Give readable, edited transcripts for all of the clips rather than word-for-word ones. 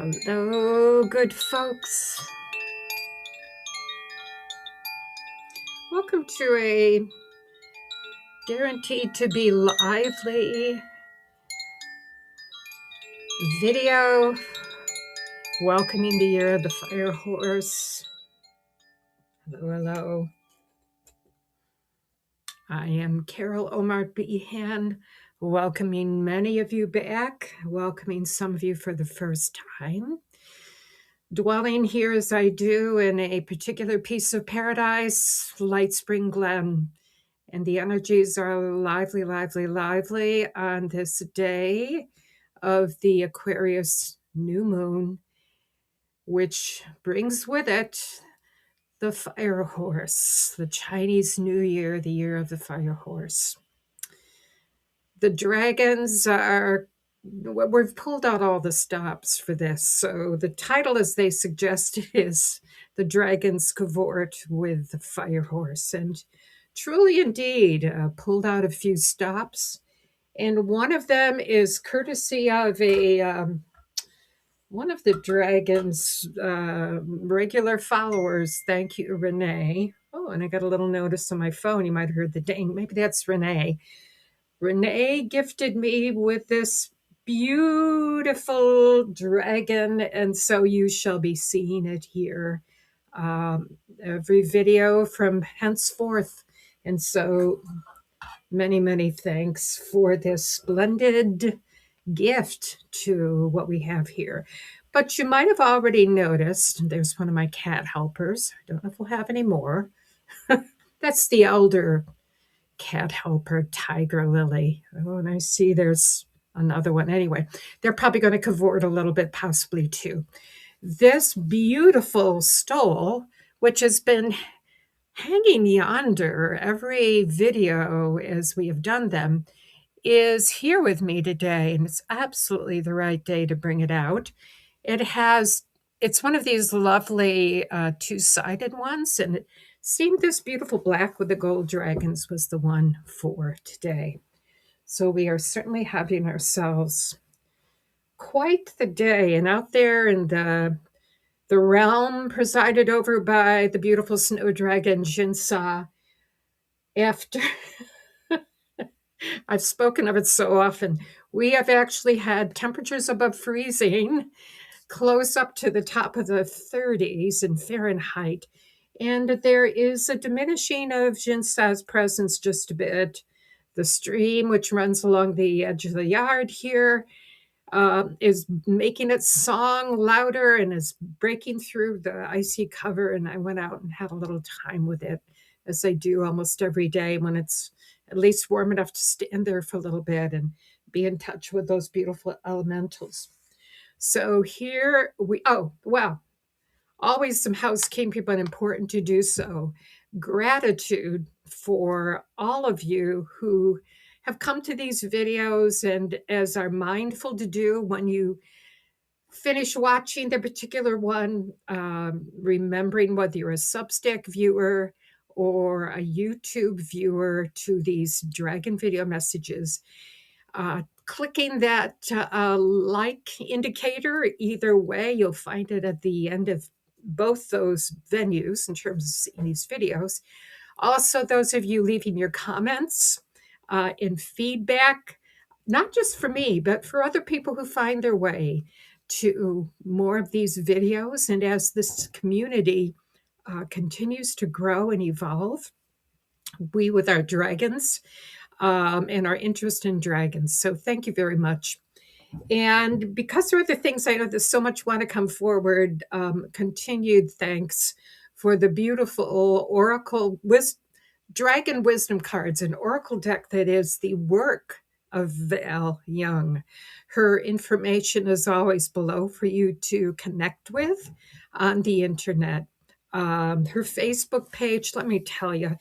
Hello, good folks. Welcome to a guaranteed to be lively video welcoming the year of the fire horse. Hello, hello. I am Carol Omar Behan, welcoming many of you back, welcoming some of you for the first time. Dwelling here as I do in a particular piece of paradise, Light Spring Glen. And the energies are lively, lively, lively on this day of the Aquarius new moon, which brings with it the fire horse, the Chinese New Year, the year of the fire horse. The dragons are, we've pulled out all the stops for this. So the title, as they suggested, is The Dragons Cavort with the Fire Horse. And truly indeed, pulled out a few stops. And one of them is courtesy of one of the dragon's regular followers. Thank you, Renee. Oh, and I got a little notice on my phone. You might have heard the ding. Maybe that's Renee. Renee gifted me with this beautiful dragon, and so you shall be seeing it here every video from henceforth. And so many, many thanks for this splendid gift to what we have here. But you might have already noticed, there's one of my cat helpers. I don't know if we'll have any more. That's the elder cat helper, Tiger Lily. Oh, and I see there's another one. Anyway, they're probably going to cavort a little bit, possibly too. This beautiful stole, which has been hanging yonder every video as we have done them, is here with me today, and it's absolutely the right day to bring it out. It's one of these lovely two-sided ones, and it seemed this beautiful black with the gold dragons was the one for today. So we are certainly having ourselves quite the day, and out there in the realm presided over by the beautiful snow dragon Jinsa, after I've spoken of it so often, we have actually had temperatures above freezing, close up to the top of the 30s in Fahrenheit. And there is a diminishing of Jinsa's presence just a bit. The stream, which runs along the edge of the yard here, is making its song louder and is breaking through the icy cover. And I went out and had a little time with it, as I do almost every day when it's at least warm enough to stand there for a little bit and be in touch with those beautiful elementals. So here always some housekeeping, but important to do so. Gratitude for all of you who have come to these videos and as are mindful to do when you finish watching the particular one, remembering whether you're a Substack viewer or a YouTube viewer to these dragon video messages, clicking that like indicator. Either way, you'll find it at the end of both those venues in terms of seeing these videos. Also, those of you leaving your comments and feedback, not just for me, but for other people who find their way to more of these videos. And as this community continues to grow and evolve, we with our dragons and our interest in dragons. So thank you very much. And because there are other things, I know there's so much want to come forward. Continued thanks for the beautiful Oracle Dragon Wisdom cards, an Oracle deck that is the work of Val Young. Her information is always below for you to connect with on the internet. Her Facebook page, let me tell you,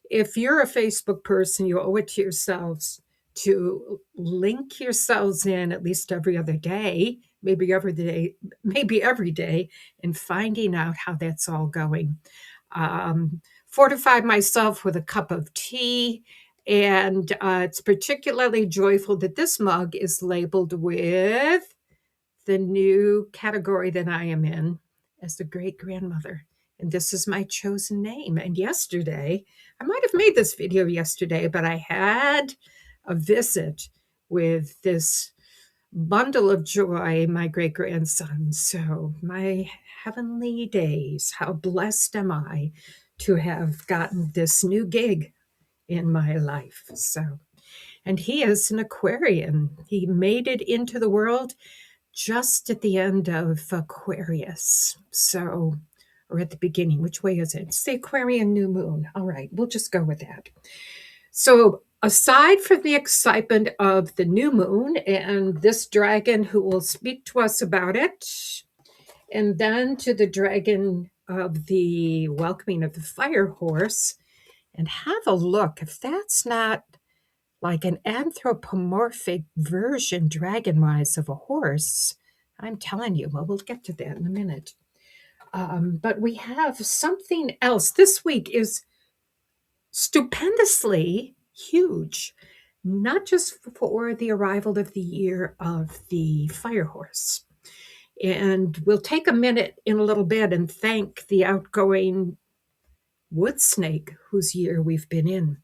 if you're a Facebook person, you owe it to yourselves to link yourselves in at least every other day, maybe every day, and finding out how that's all going. Fortified myself with a cup of tea, and it's particularly joyful that this mug is labeled with the new category that I am in as the great-grandmother. And this is my chosen name. And yesterday, I might have made this video yesterday, but I had a visit with this bundle of joy, my great-grandson. So my heavenly days, how blessed am I to have gotten this new gig in my life. So, and he is an Aquarian. He made it into the world just at the end of Aquarius. So, or at the beginning, which way is it? It's the Aquarian new moon. All right, we'll just go with that. So, aside from the excitement of the new moon and this dragon who will speak to us about it, and then to the dragon of the welcoming of the fire horse, and have a look if that's not like an anthropomorphic version, dragon-wise, of a horse. I'm telling you, well, we'll get to that in a minute. But we have something else. This week is stupendously huge, not just for the arrival of the year of the fire horse. And we'll take a minute in a little bit and thank the outgoing wood snake whose year we've been in.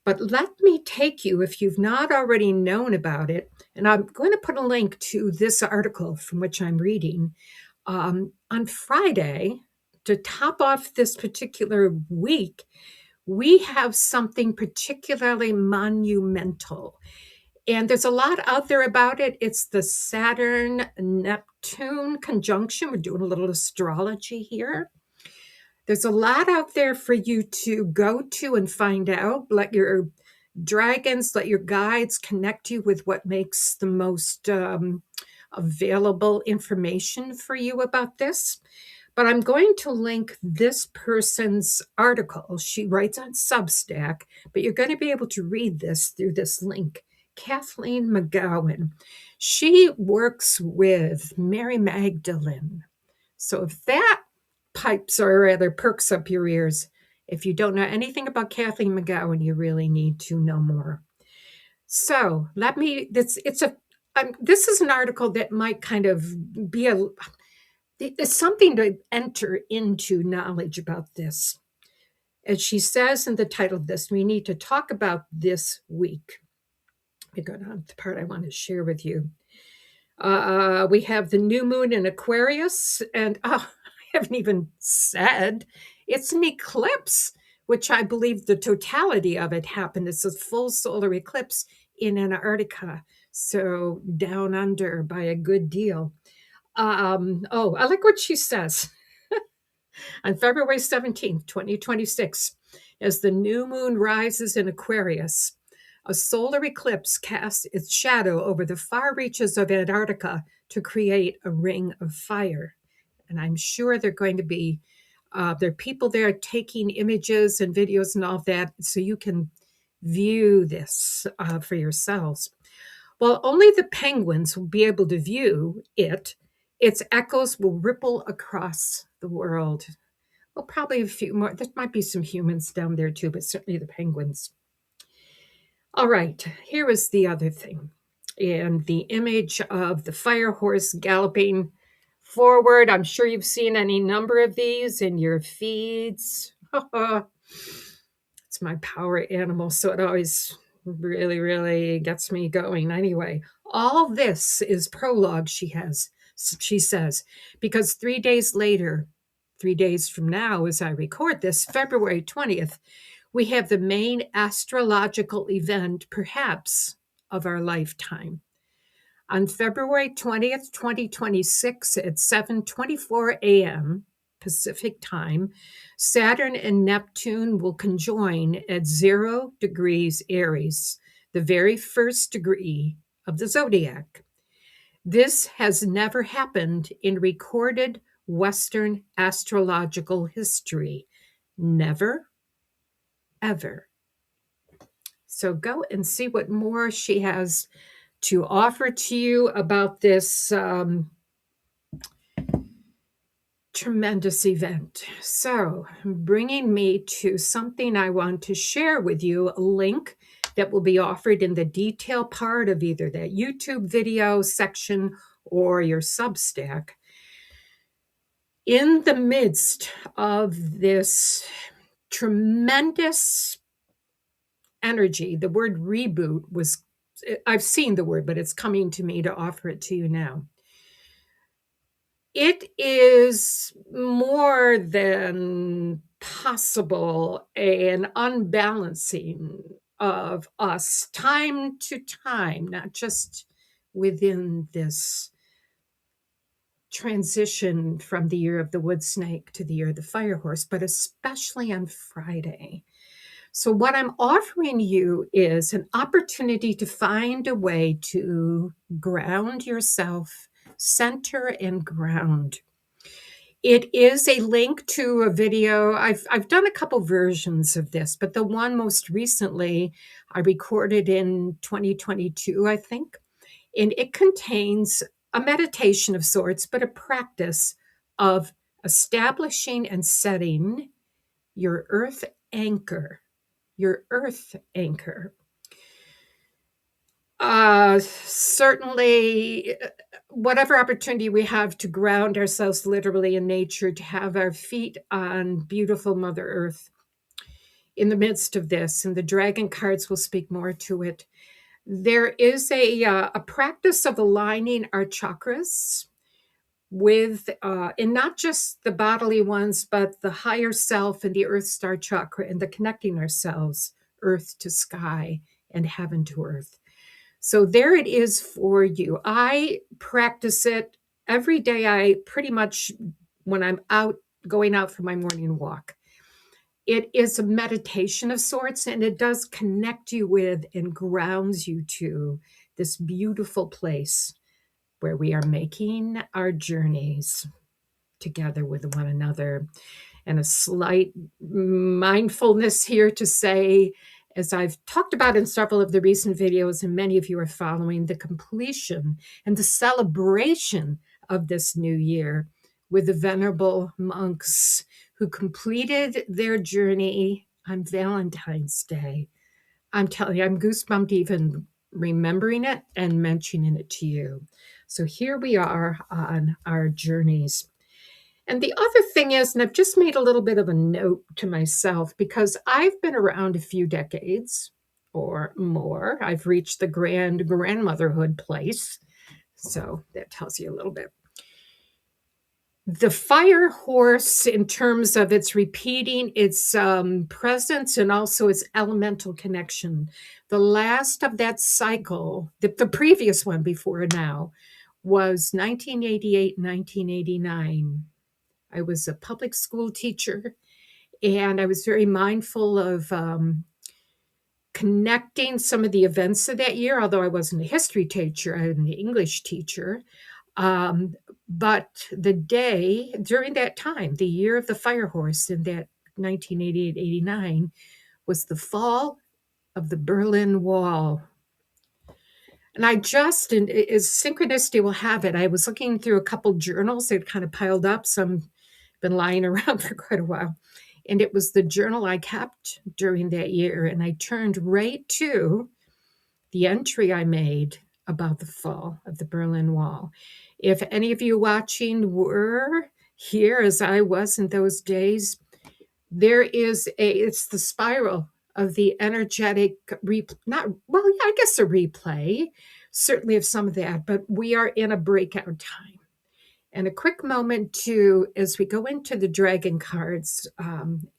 But let me take you, if you've not already known about it, and I'm going to put a link to this article from which I'm reading. On Friday, to top off this particular week, we have something particularly monumental. And there's a lot out there about it. It's the Saturn-Neptune conjunction. We're doing a little astrology here. There's a lot out there for you to go to and find out. Let your dragons, let your guides connect you with what makes the most available information for you about this. But I'm going to link this person's article. She writes on Substack, but you're going to be able to read this through this link. Kathleen McGowan. She works with Mary Magdalene. So if that pipes or rather perks up your ears, if you don't know anything about Kathleen McGowan, you really need to know more. So this is an article that might kind of be it's something to enter into knowledge about this. As she says in the title of this, we need to talk about this week. We go down to the part I want to share with you. We have the new moon in Aquarius, and I haven't even said it's an eclipse, which I believe the totality of it happened. It's a full solar eclipse in Antarctica, so down under by a good deal. I like what she says. On February 17th, 2026, as the new moon rises in Aquarius, a solar eclipse casts its shadow over the far reaches of Antarctica to create a ring of fire. And I'm sure they're going to be, there are people there taking images and videos and all of that, so you can view this for yourselves. While only the penguins will be able to view it, its echoes will ripple across the world. Well, probably a few more. There might be some humans down there too, but certainly the penguins. All right, here is the other thing. And the image of the fire horse galloping forward. I'm sure you've seen any number of these in your feeds. It's my power animal, so it always really, really gets me going. Anyway, all this is prologue, she says, because 3 days later, 3 days from now, as I record this, February 20th, we have the main astrological event, perhaps, of our lifetime. On February 20th, 2026 at 7:24 a.m. Pacific time, Saturn and Neptune will conjoin at 0 degrees Aries, the very first degree of the zodiac. This has never happened in recorded Western astrological history. Never, ever. So go and see what more she has to offer to you about this tremendous event. So, bringing me to something I want to share with you, a link that will be offered in the detail part of either that YouTube video section or your Substack. In the midst of this tremendous energy, the word reboot was, I've seen the word, but it's coming to me to offer it to you now. It is more than possible an unbalancing of us time to time, not just within this transition from the year of the wood snake to the year of the fire horse, but especially on Friday. So, what I'm offering you is an opportunity to find a way to ground yourself, center and ground. It is a link to a video. I've done a couple versions of this, but the one most recently I recorded in 2022, I think. And it contains a meditation of sorts, but a practice of establishing and setting your earth anchor. Your earth anchor. Certainly, whatever opportunity we have to ground ourselves literally in nature, to have our feet on beautiful Mother Earth in the midst of this, and the dragon cards will speak more to it. There is a practice of aligning our chakras with, and not just the bodily ones, but the higher self and the Earth Star chakra, and the connecting ourselves, earth to sky and heaven to earth. So there it is for you. I practice it every day. I pretty much, when I'm going out for my morning walk, it is a meditation of sorts, and it does connect you with and grounds you to this beautiful place where we are making our journeys together with one another. And a slight mindfulness here to say, as I've talked about in several of the recent videos, and many of you are following, the completion and the celebration of this new year with the venerable monks who completed their journey on Valentine's Day. I'm telling you, I'm goosebumped even remembering it and mentioning it to you. So here we are on our journeys. And the other thing is, and I've just made a little bit of a note to myself, because I've been around a few decades or more. I've reached the grandmotherhood place. So that tells you a little bit. The fire horse, in terms of its repeating, its presence, and also its elemental connection. The last of that cycle, the previous one before now, was 1988, 1989. I was a public school teacher, and I was very mindful of connecting some of the events of that year, although I wasn't a history teacher, I was an English teacher. But the day during that time, the year of the fire horse in that 1988-89, was the fall of the Berlin Wall. And I just, and as synchronicity will have it, I was looking through a couple journals that kind of piled up, some been lying around for quite a while. And it was the journal I kept during that year. And I turned right to the entry I made about the fall of the Berlin Wall. If any of you watching were here as I was in those days, there is it's the spiral of the energetic, I guess a replay, certainly of some of that, but we are in a breakout time. And a quick moment too, as we go into the dragon cards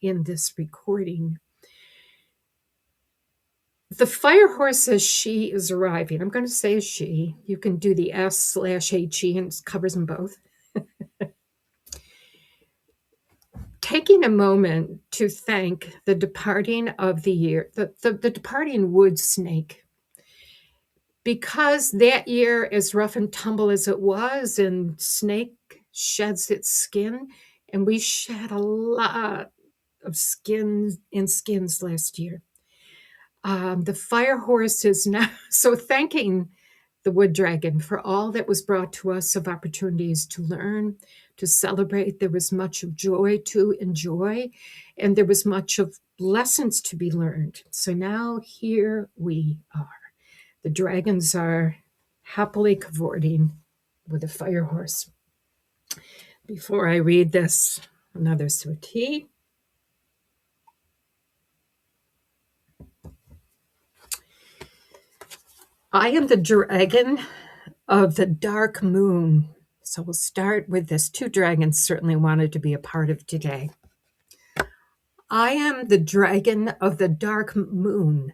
in this recording. The fire horse says she is arriving. I'm going to say she. You can do the S/HE, and it covers them both. Taking a moment to thank the departing of the year, the departing wood snake. Because that year, as rough and tumble as it was, and snake sheds its skin, and we shed a lot of skins last year. The fire horse is now, so thanking the wood dragon for all that was brought to us of opportunities to learn, to celebrate. There was much of joy to enjoy, and there was much of lessons to be learned. So now here we are. The dragons are happily cavorting with a fire horse. Before I read this, another sip of tea. I am the dragon of the dark moon. So we'll start with this. Two dragons certainly wanted to be a part of today. I am the dragon of the dark moon.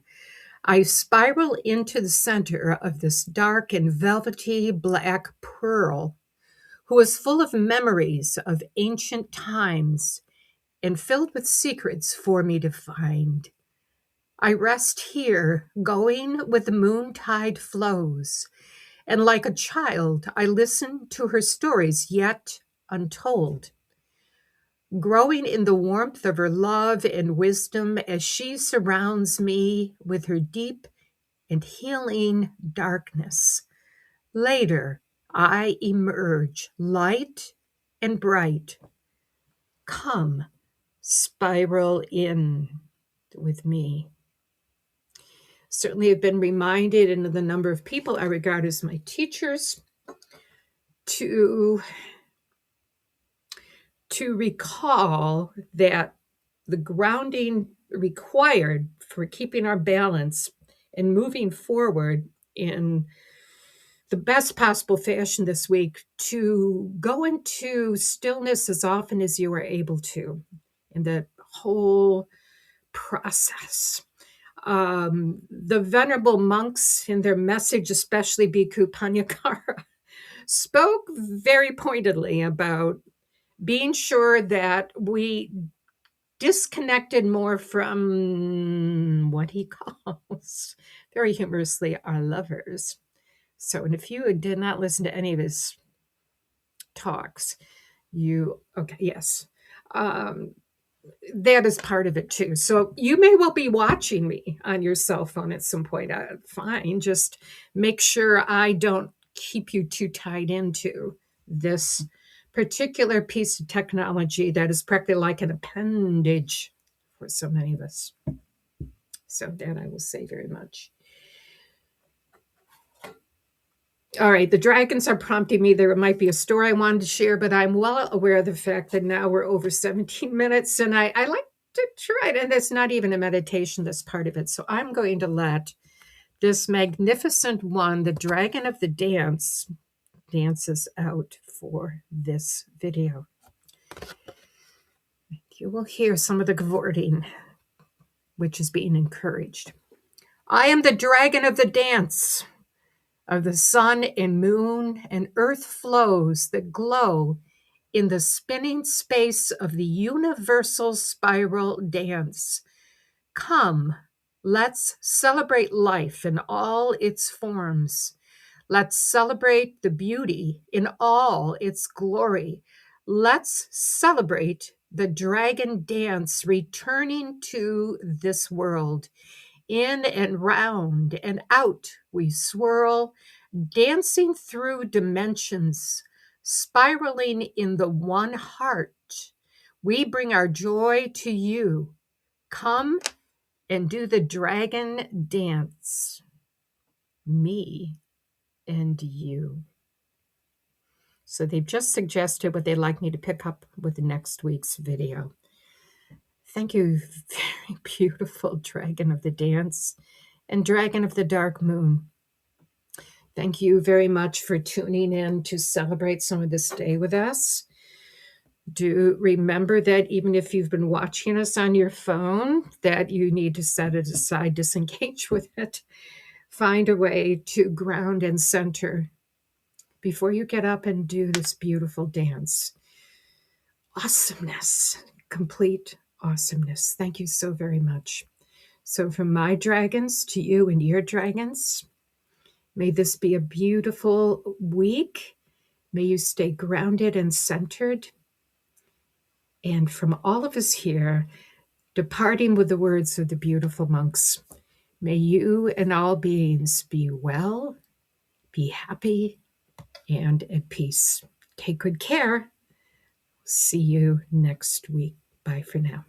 I spiral into the center of this dark and velvety black pearl, who is full of memories of ancient times and filled with secrets for me to find. I rest here, going with the moontide flows, and like a child, I listen to her stories yet untold, growing in the warmth of her love and wisdom as she surrounds me with her deep and healing darkness. Later, I emerge light and bright. Come, spiral in with me. Certainly have been reminded, and the number of people I regard as my teachers, to recall that the grounding required for keeping our balance and moving forward in the best possible fashion this week, to go into stillness as often as you are able to in the whole process. The venerable monks in their message, especially Bhikkhu Panyakara, spoke very pointedly about being sure that we disconnected more from what he calls, very humorously, our lovers. So, and if you did not listen to any of his talks, yes. That is part of it too. So you may well be watching me on your cell phone at some point. Fine. Just make sure I don't keep you too tied into this particular piece of technology that is practically like an appendage for so many of us. So that I will say very much. All right, the dragons are prompting me. There might be a story I wanted to share, but I'm well aware of the fact that now we're over 17 minutes, and I like to try it, and that's not even a meditation, that's part of it. So I'm going to let this magnificent one, the dragon of the dance, dances out for this video. You will hear some of the cavorting, which is being encouraged. I am the dragon of the dance, of the sun and moon and earth flows that glow in the spinning space of the universal spiral dance. Come, let's celebrate life in all its forms. Let's celebrate the beauty in all its glory. Let's celebrate the dragon dance returning to this world. In and round and out we swirl, dancing through dimensions, spiraling in the one heart. We bring our joy to you. Come and do the dragon dance. Me and you. So they've just suggested what they'd like me to pick up with next week's video. Thank you, very beautiful dragon of the dance and dragon of the dark moon. Thank you very much for tuning in to celebrate some of this day with us. Do remember that even if you've been watching us on your phone, that you need to set it aside, disengage with it, find a way to ground and center before you get up and do this beautiful dance. Awesomeness, complete awesomeness. Thank you so very much. So from my dragons to you and your dragons, may this be a beautiful week. May you stay grounded and centered. And from all of us here, departing with the words of the beautiful monks, may you and all beings be well, be happy, and at peace. Take good care. See you next week. Bye for now.